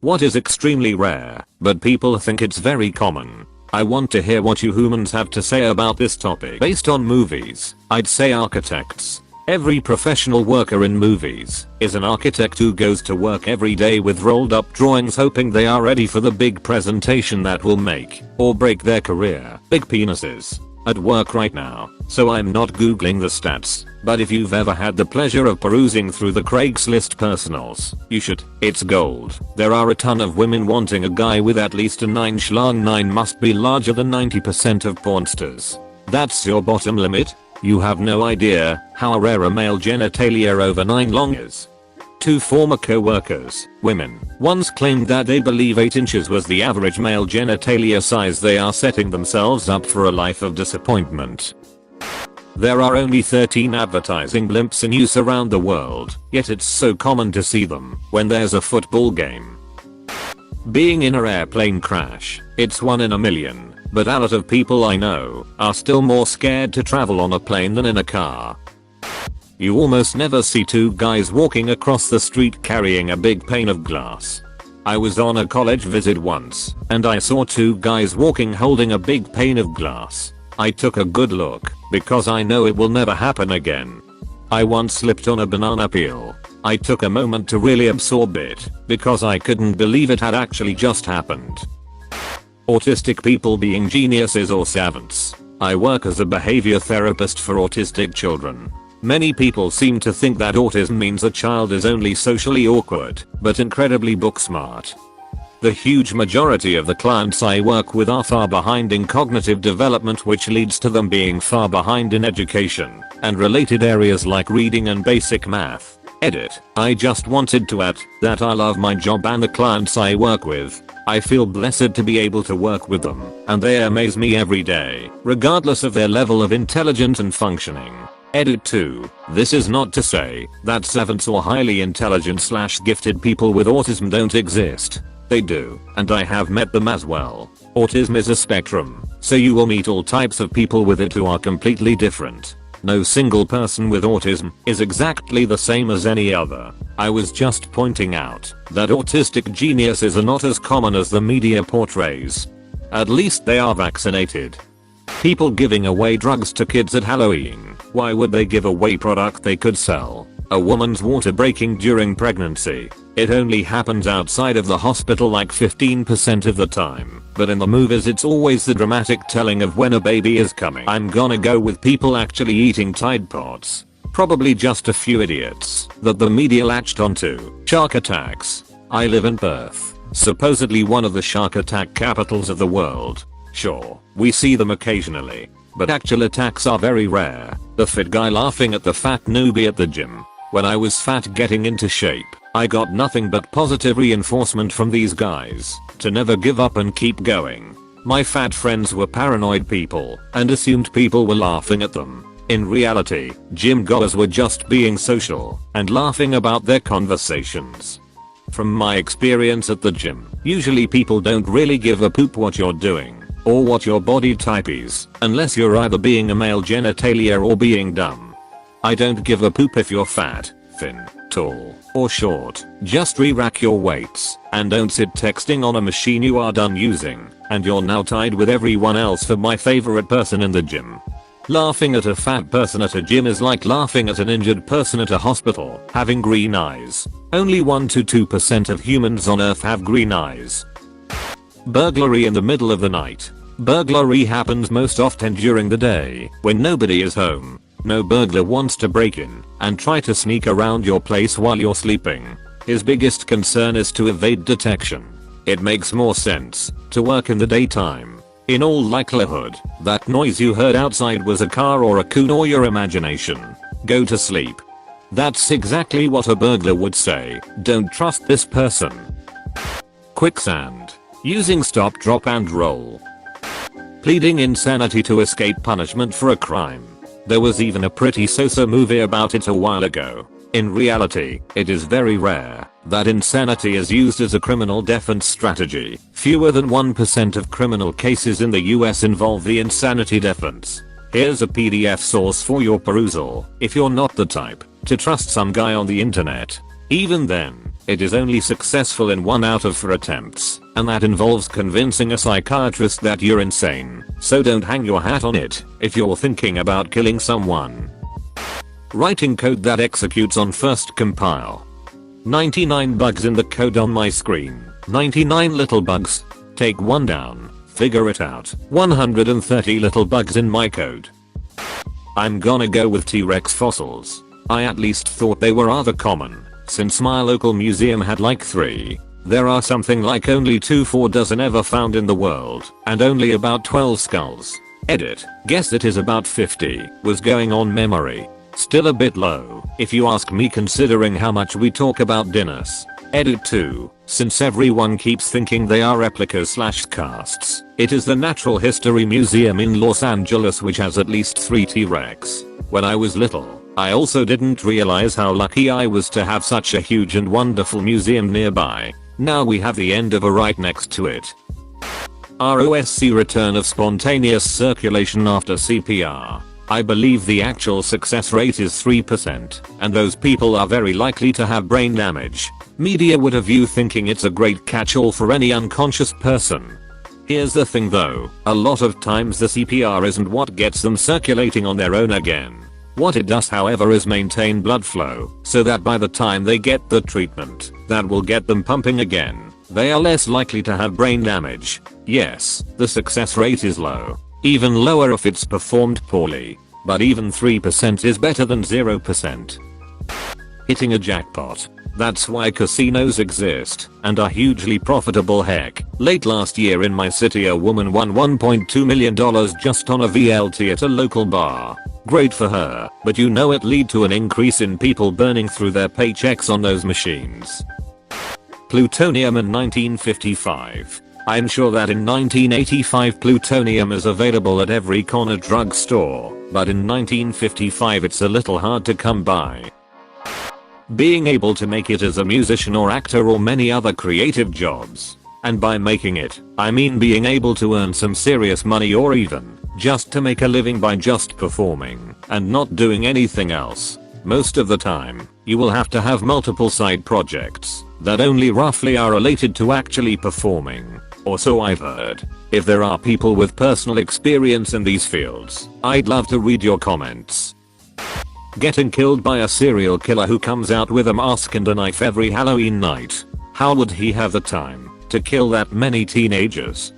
What is extremely rare, but people think it's very common? I want to hear what you humans have to say about this topic. Based on movies, I'd say architects. Every professional worker in movies is an architect who goes to work every day with rolled up drawings hoping they are ready for the big presentation that will make or break their career. Big penises. At work right now, so I'm not googling the stats, but if you've ever had the pleasure of perusing through the Craigslist personals, you should. It's gold. There are a ton of women wanting a guy with at least a 9 schlong. 9 must be larger than 90% of pornsters. That's your bottom limit? You have no idea how rare a male genitalia over 9 long is. 2 former co-workers, women, once claimed that they believe 8 inches was the average male genitalia size. They are setting themselves up for a life of disappointment. There are only 13 advertising blimps in use around the world, yet it's so common to see them when there's a football game. Being in an airplane crash, it's 1 in a million, but a lot of people I know are still more scared to travel on a plane than in a car. You almost never see 2 guys walking across the street carrying a big pane of glass. I was on a college visit once, and I saw 2 guys walking holding a big pane of glass. I took a good look, because I know it will never happen again. I once slipped on a banana peel. I took a moment to really absorb it, because I couldn't believe it had actually just happened. Autistic people being geniuses or savants. I work as a behavior therapist for autistic children. Many people seem to think that autism means a child is only socially awkward, but incredibly book smart. The huge majority of the clients I work with are far behind in cognitive development, which leads to them being far behind in education and related areas like reading and basic math. Edit. I just wanted to add that I love my job and the clients I work with. I feel blessed to be able to work with them, and they amaze me every day, regardless of their level of intelligence and functioning. Edit 2. This is not to say that savants or highly intelligent / gifted people with autism don't exist. They do, and I have met them as well. Autism is a spectrum, so you will meet all types of people with it who are completely different. No single person with autism is exactly the same as any other. I was just pointing out that autistic geniuses are not as common as the media portrays. At least they are vaccinated. People giving away drugs to kids at Halloween. Why would they give away product they could sell? A woman's water breaking during pregnancy. It only happens outside of the hospital like 15% of the time, but in the movies it's always the dramatic telling of when a baby is coming. I'm gonna go with people actually eating Tide Pods. Probably just a few idiots that the media latched onto. Shark attacks. I live in Perth, supposedly one of the shark attack capitals of the world. Sure, we see them occasionally, but actual attacks are very rare. The fit guy laughing at the fat newbie at the gym. When I was fat getting into shape, I got nothing but positive reinforcement from these guys to never give up and keep going. My fat friends were paranoid people and assumed people were laughing at them. In reality, gym goers were just being social and laughing about their conversations. From my experience at the gym, usually people don't really give a poop what you're doing or what your body type is, unless you're either being a male genitalia or being dumb. I don't give a poop if you're fat, thin, tall, or short. Just re-rack your weights and don't sit texting on a machine you are done using and you're now tied with everyone else for my favorite person in the gym. Laughing at a fat person at a gym is like laughing at an injured person at a hospital having green eyes. Only 1 to 2% of humans on Earth have green eyes. Burglary in the middle of the night. Burglary happens most often during the day when nobody is home. No burglar wants to break in and try to sneak around your place while you're sleeping. His biggest concern is to evade detection. It makes more sense to work in the daytime. In all likelihood, that noise you heard outside was a car or a coon or your imagination. Go to sleep. That's exactly what a burglar would say. Don't trust this person. Quicksand. Using stop, drop and roll. Pleading insanity to escape punishment for a crime. There was even a pretty so-so movie about it a while ago. In reality, it is very rare that insanity is used as a criminal defense strategy. Fewer than 1% of criminal cases in the US involve the insanity defense. Here's a PDF source for your perusal if you're not the type to trust some guy on the internet. Even then, It is only successful in 1 out of 4 attempts, and that involves convincing a psychiatrist that you're insane, so don't hang your hat on it if you're thinking about killing someone. Writing code that executes on first compile. 99 bugs in the code on my screen. 99 little bugs. Take one down. Figure it out. 130 little bugs in my code. I'm gonna go with T-Rex fossils. I at least thought they were rather common, since my local museum had like 3. There are something like only 2-4 dozen ever found in the world, and only about 12 skulls. Edit. Guess it is about 50. Was going on memory. Still a bit low, if you ask me, considering how much we talk about dinos. Edit 2. Since everyone keeps thinking they are replicas / casts, it is the Natural History Museum in Los Angeles which has at least 3 T-Rex. When I was little, I also didn't realize how lucky I was to have such a huge and wonderful museum nearby. Now we have the Endeavour right next to it. ROSC, return of spontaneous circulation after CPR. I believe the actual success rate is 3%, and those people are very likely to have brain damage. Media would have you thinking it's a great catch-all for any unconscious person. Here's the thing though, a lot of times the CPR isn't what gets them circulating on their own again. What it does, however, is maintain blood flow, so that by the time they get the treatment that will get them pumping again, they are less likely to have brain damage. Yes, the success rate is low. Even lower if it's performed poorly. But even 3% is better than 0%. Hitting a jackpot. That's why casinos exist and are hugely profitable. Heck, late last year in my city a woman won $1.2 million just on a VLT at a local bar. Great for her, but you know it lead to an increase in people burning through their paychecks on those machines. Plutonium in 1955. I'm sure that in 1985 plutonium is available at every corner drugstore, but in 1955 it's a little hard to come by. Being able to make it as a musician or actor or many other creative jobs. And by making it, I mean being able to earn some serious money or even just to make a living by just performing and not doing anything else. Most of the time, you will have to have multiple side projects that only roughly are related to actually performing. Or so I've heard. If there are people with personal experience in these fields, I'd love to read your comments. Getting killed by a serial killer who comes out with a mask and a knife every Halloween night. How would he have the time to kill that many teenagers?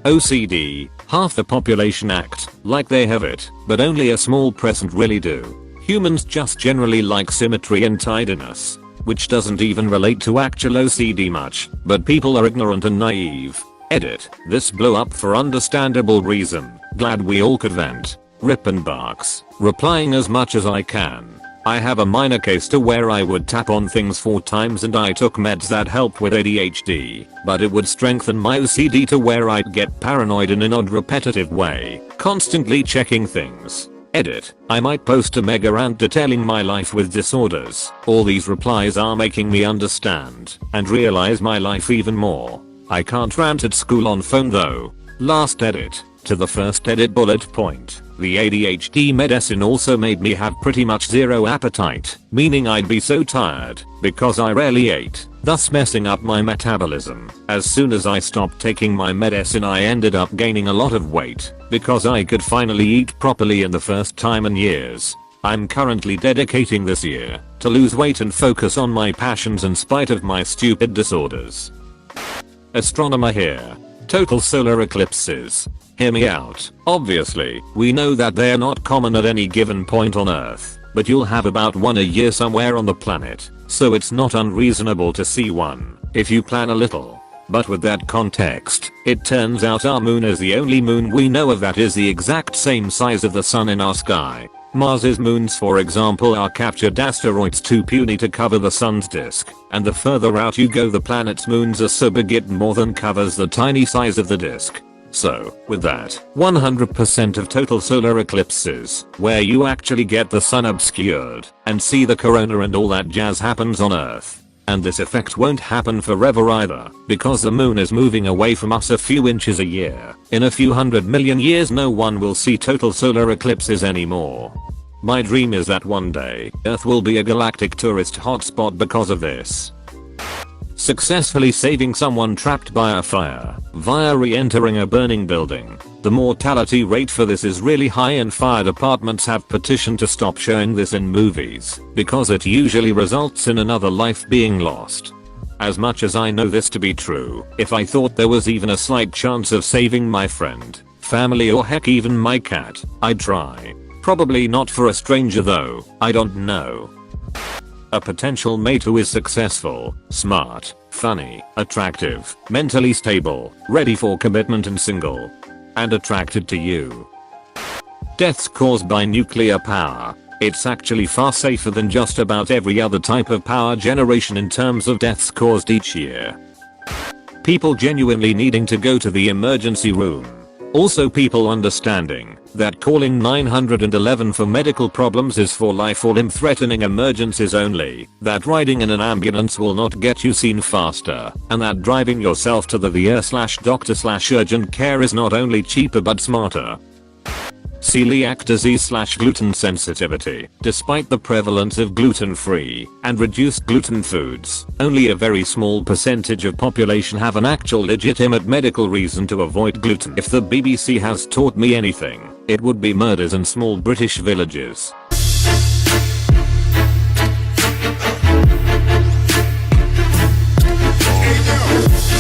OCD. Half the population act like they have it, but only a small percent really do. Humans just generally like symmetry and tidiness, which doesn't even relate to actual OCD much, but people are ignorant and naive. Edit. This blew up for understandable reason. Glad we all could vent. Rip and barks. Replying as much as I can. I have a minor case to where I would tap on things 4 times and I took meds that help with ADHD, but it would strengthen my OCD to where I'd get paranoid in an odd repetitive way, constantly checking things. Edit. I might post a mega rant detailing my life with disorders. All these replies are making me understand and realize my life even more. I can't rant at school on phone though. Last edit. To the first edit bullet point. The ADHD medicine also made me have pretty much zero appetite, meaning I'd be so tired because I rarely ate, thus messing up my metabolism. As soon as I stopped taking my medicine I ended up gaining a lot of weight because I could finally eat properly in the first time in years. I'm currently dedicating this year to lose weight and focus on my passions in spite of my stupid disorders. Astronomer here. Total solar eclipses. Hear me out. Obviously, we know that they're not common at any given point on Earth, but you'll have about one a year somewhere on the planet, so it's not unreasonable to see one if you plan a little. But with that context, it turns out our moon is the only moon we know of that is the exact same size of the sun in our sky. Mars's moons, for example, are captured asteroids too puny to cover the sun's disk, and the further out you go the planet's moons are so big it more than covers the tiny size of the disk. So, with that, 100% of total solar eclipses, where you actually get the sun obscured and see the corona and all that jazz, happens on Earth. And this effect won't happen forever either, because the moon is moving away from us a few inches a year. In a few 100 million years no one will see total solar eclipses anymore. My dream is that one day, Earth will be a galactic tourist hotspot because of this. successfully saving someone trapped by a fire via re-entering a burning building. The mortality rate for this is really high and fire departments have petitioned to stop showing this in movies because it usually results in another life being lost. As much as I know this to be true, if I thought there was even a slight chance of saving my friend, family, or heck even my cat, I'd try. Probably not for a stranger though, I don't know. A potential mate who is successful, smart, funny, attractive, mentally stable, ready for commitment and single. And attracted to you. Deaths caused by nuclear power. It's actually far safer than just about every other type of power generation in terms of deaths caused each year. People genuinely needing to go to the emergency room. Also people understanding that calling 911 for medical problems is for life or limb threatening emergencies only, that riding in an ambulance will not get you seen faster, and that driving yourself to the VA/doctor/urgent care is not only cheaper but smarter. Celiac disease/gluten sensitivity. Despite the prevalence of gluten-free and reduced gluten foods, only a very small percentage of population have an actual legitimate medical reason to avoid gluten. If the BBC has taught me anything, it would be murders in small British villages. Hey, yo.